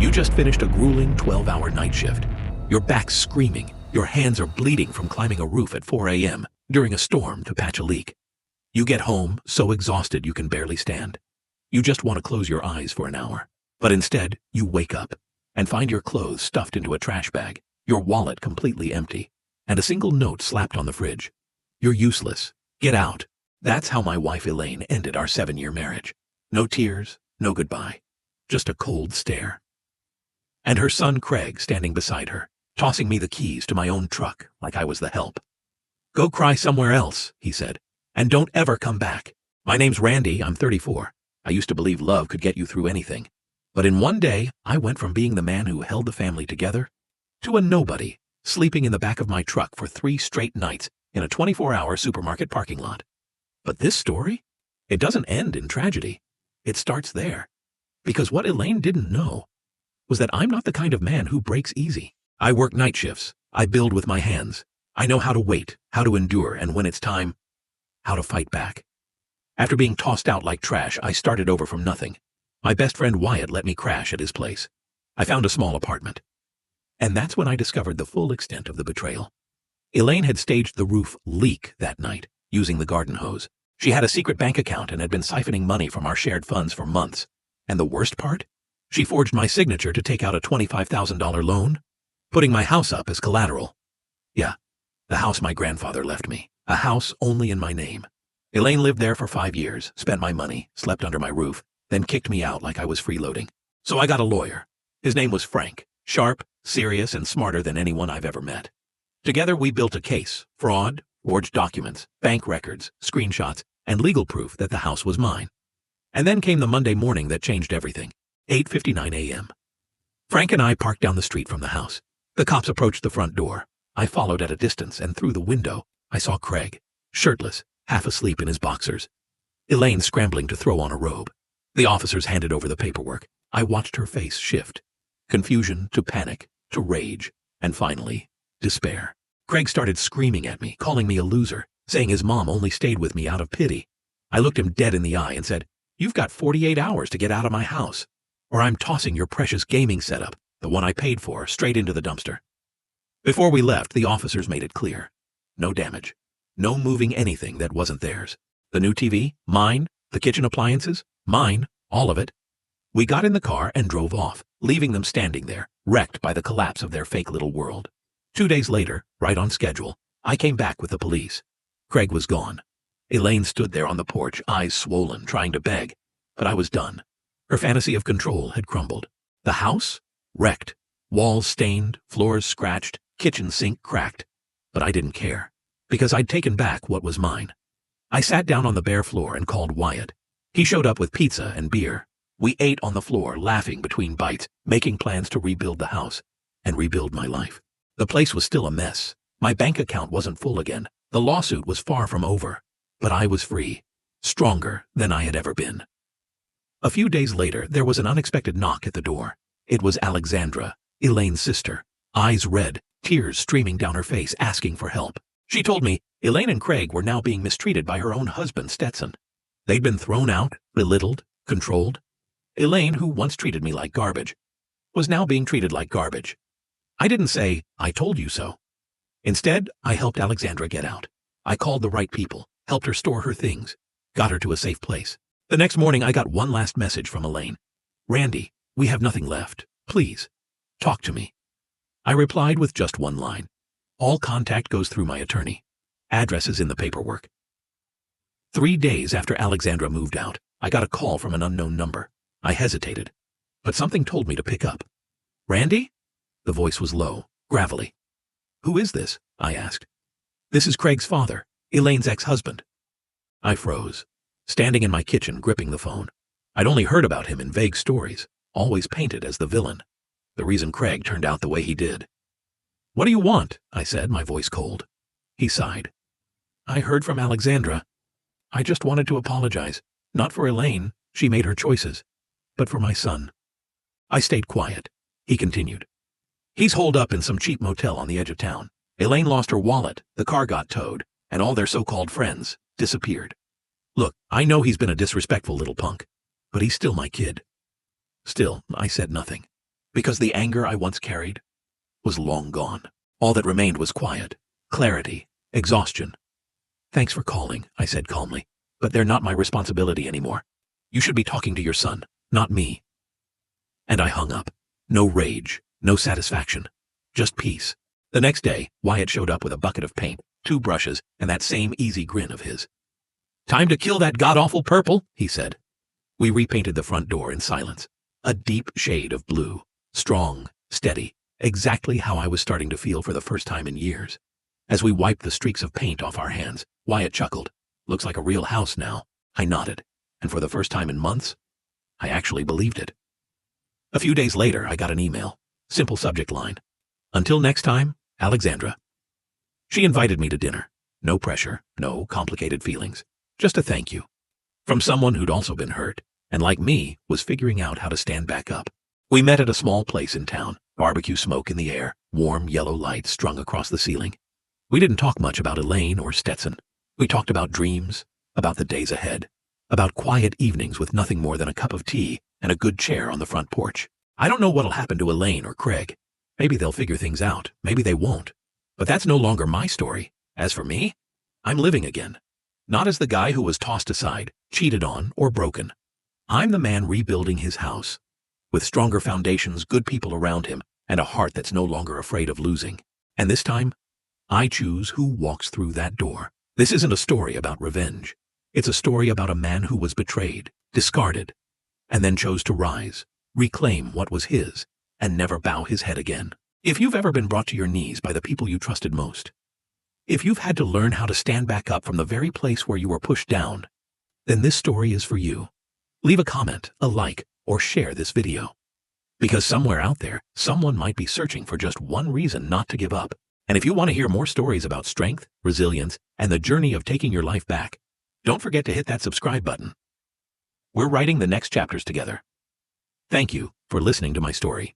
You just finished a grueling 12-hour night shift. Your back's screaming, your hands are bleeding from climbing a roof at 4 a.m. during a storm to patch a leak. You get home so exhausted you can barely stand. You just want to close your eyes for an hour. But instead, you wake up and find your clothes stuffed into a trash bag, your wallet completely empty, and a single note slapped on the fridge. You're useless. Get out. That's how my wife Elaine ended our 7-year marriage. No tears, no goodbye. Just a cold stare. And her son Craig standing beside her, tossing me the keys to my own truck like I was the help. "Go cry somewhere else," he said, "and don't ever come back. My name's Randy, I'm 34. I used to believe love could get you through anything. But in one day, I went from being the man who held the family together to a nobody, sleeping in the back of my truck for 3 straight nights in a 24-hour supermarket parking lot." But this story? It doesn't end in tragedy. It starts there. Because what Elaine didn't know was that I'm not the kind of man who breaks easy. I work night shifts. I build with my hands. I know how to wait, how to endure, and when it's time, how to fight back. After being tossed out like trash, I started over from nothing. My best friend Wyatt let me crash at his place. I found a small apartment. And that's when I discovered the full extent of the betrayal. Elaine had staged the roof leak that night, using the garden hose. She had a secret bank account and had been siphoning money from our shared funds for months. And the worst part? She forged my signature to take out a $25,000 loan, putting my house up as collateral. Yeah, the house my grandfather left me. A house only in my name. Elaine lived there for 5 years, spent my money, slept under my roof, then kicked me out like I was freeloading. So I got a lawyer. His name was Frank. Sharp, serious, and smarter than anyone I've ever met. Together we built a case: fraud, forged documents, bank records, screenshots, and legal proof that the house was mine. And then came the Monday morning that changed everything. 8:59 a.m. Frank and I parked down the street from the house. The cops approached the front door. I followed at a distance, and through the window, I saw Craig, shirtless, half asleep in his boxers. Elaine scrambling to throw on a robe. The officers handed over the paperwork. I watched her face shift. Confusion to panic, to rage, and finally, despair. Craig started screaming at me, calling me a loser, saying his mom only stayed with me out of pity. I looked him dead in the eye and said, "You've got 48 hours to get out of my house, or I'm tossing your precious gaming setup, the one I paid for, straight into the dumpster." Before we left, the officers made it clear. No damage. No moving anything that wasn't theirs. The new TV? Mine. The kitchen appliances? Mine. All of it. We got in the car and drove off, leaving them standing there, wrecked by the collapse of their fake little world. 2 days later, right on schedule, I came back with the police. Craig was gone. Elaine stood there on the porch, eyes swollen, trying to beg. But I was done. Her fantasy of control had crumbled. The house? Wrecked. Walls stained, floors scratched, kitchen sink cracked. But I didn't care, because I'd taken back what was mine. I sat down on the bare floor and called Wyatt. He showed up with pizza and beer. We ate on the floor, laughing between bites, making plans to rebuild the house and rebuild my life. The place was still a mess. My bank account wasn't full again. The lawsuit was far from over. But I was free, stronger than I had ever been. A few days later, there was an unexpected knock at the door. It was Alexandra, Elaine's sister, eyes red, tears streaming down her face, asking for help. She told me Elaine and Craig were now being mistreated by her own husband, Stetson. They'd been thrown out, belittled, controlled. Elaine, who once treated me like garbage, was now being treated like garbage. I didn't say, "I told you so." Instead, I helped Alexandra get out. I called the right people, helped her store her things, got her to a safe place. The next morning, I got one last message from Elaine. "Randy, we have nothing left. Please, talk to me." I replied with just one line. "All contact goes through my attorney. Address is in the paperwork." 3 days after Alexandra moved out, I got a call from an unknown number. I hesitated, but something told me to pick up. "Randy?" The voice was low, gravelly. "Who is this?" I asked. "This is Craig's father, Elaine's ex-husband." I froze, standing in my kitchen gripping the phone. I'd only heard about him in vague stories, always painted as the villain, the reason Craig turned out the way he did. "What do you want?" I said, my voice cold. He sighed. "I heard from Alexandra. I just wanted to apologize, not for Elaine, she made her choices, but for my son." I stayed quiet. He continued. "He's holed up in some cheap motel on the edge of town. Elaine lost her wallet, the car got towed, and all their so-called friends disappeared. Look, I know he's been a disrespectful little punk, but he's still my kid." Still, I said nothing, because the anger I once carried was long gone. All that remained was quiet, clarity, exhaustion. Thanks for calling, I said calmly, but they're not my responsibility anymore. You should be talking to your son, not me. And I hung up. No rage, no satisfaction, just peace. The next day, Wyatt showed up with a bucket of paint, 2 brushes, and that same easy grin of his. Time to kill that god-awful purple, he said. We repainted the front door in silence. A deep shade of blue, strong, steady, exactly how I was starting to feel for the first time in years. As we wiped the streaks of paint off our hands, Wyatt chuckled. Looks like a real house now. I nodded, and for the first time in months, I actually believed it. A few days later, I got an email. Simple subject line. Until next time, Alexandra. She invited me to dinner. No pressure, no complicated feelings. Just a thank you. From someone who'd also been hurt, and like me, was figuring out how to stand back up. We met at a small place in town, barbecue smoke in the air, warm yellow light strung across the ceiling. We didn't talk much about Elaine or Stetson. We talked about dreams, about the days ahead, about quiet evenings with nothing more than a cup of tea and a good chair on the front porch. I don't know what'll happen to Elaine or Craig. Maybe they'll figure things out, maybe they won't. But that's no longer my story. As for me, I'm living again. Not as the guy who was tossed aside, cheated on, or broken. I'm the man rebuilding his house, with stronger foundations, good people around him, and a heart that's no longer afraid of losing. And this time, I choose who walks through that door. This isn't a story about revenge. It's a story about a man who was betrayed, discarded, and then chose to rise, reclaim what was his, and never bow his head again. If you've ever been brought to your knees by the people you trusted most, if you've had to learn how to stand back up from the very place where you were pushed down, then this story is for you. Leave a comment, a like, or share this video. Because somewhere out there, someone might be searching for just one reason not to give up. And if you want to hear more stories about strength, resilience, and the journey of taking your life back, don't forget to hit that subscribe button. We're writing the next chapters together. Thank you for listening to my story.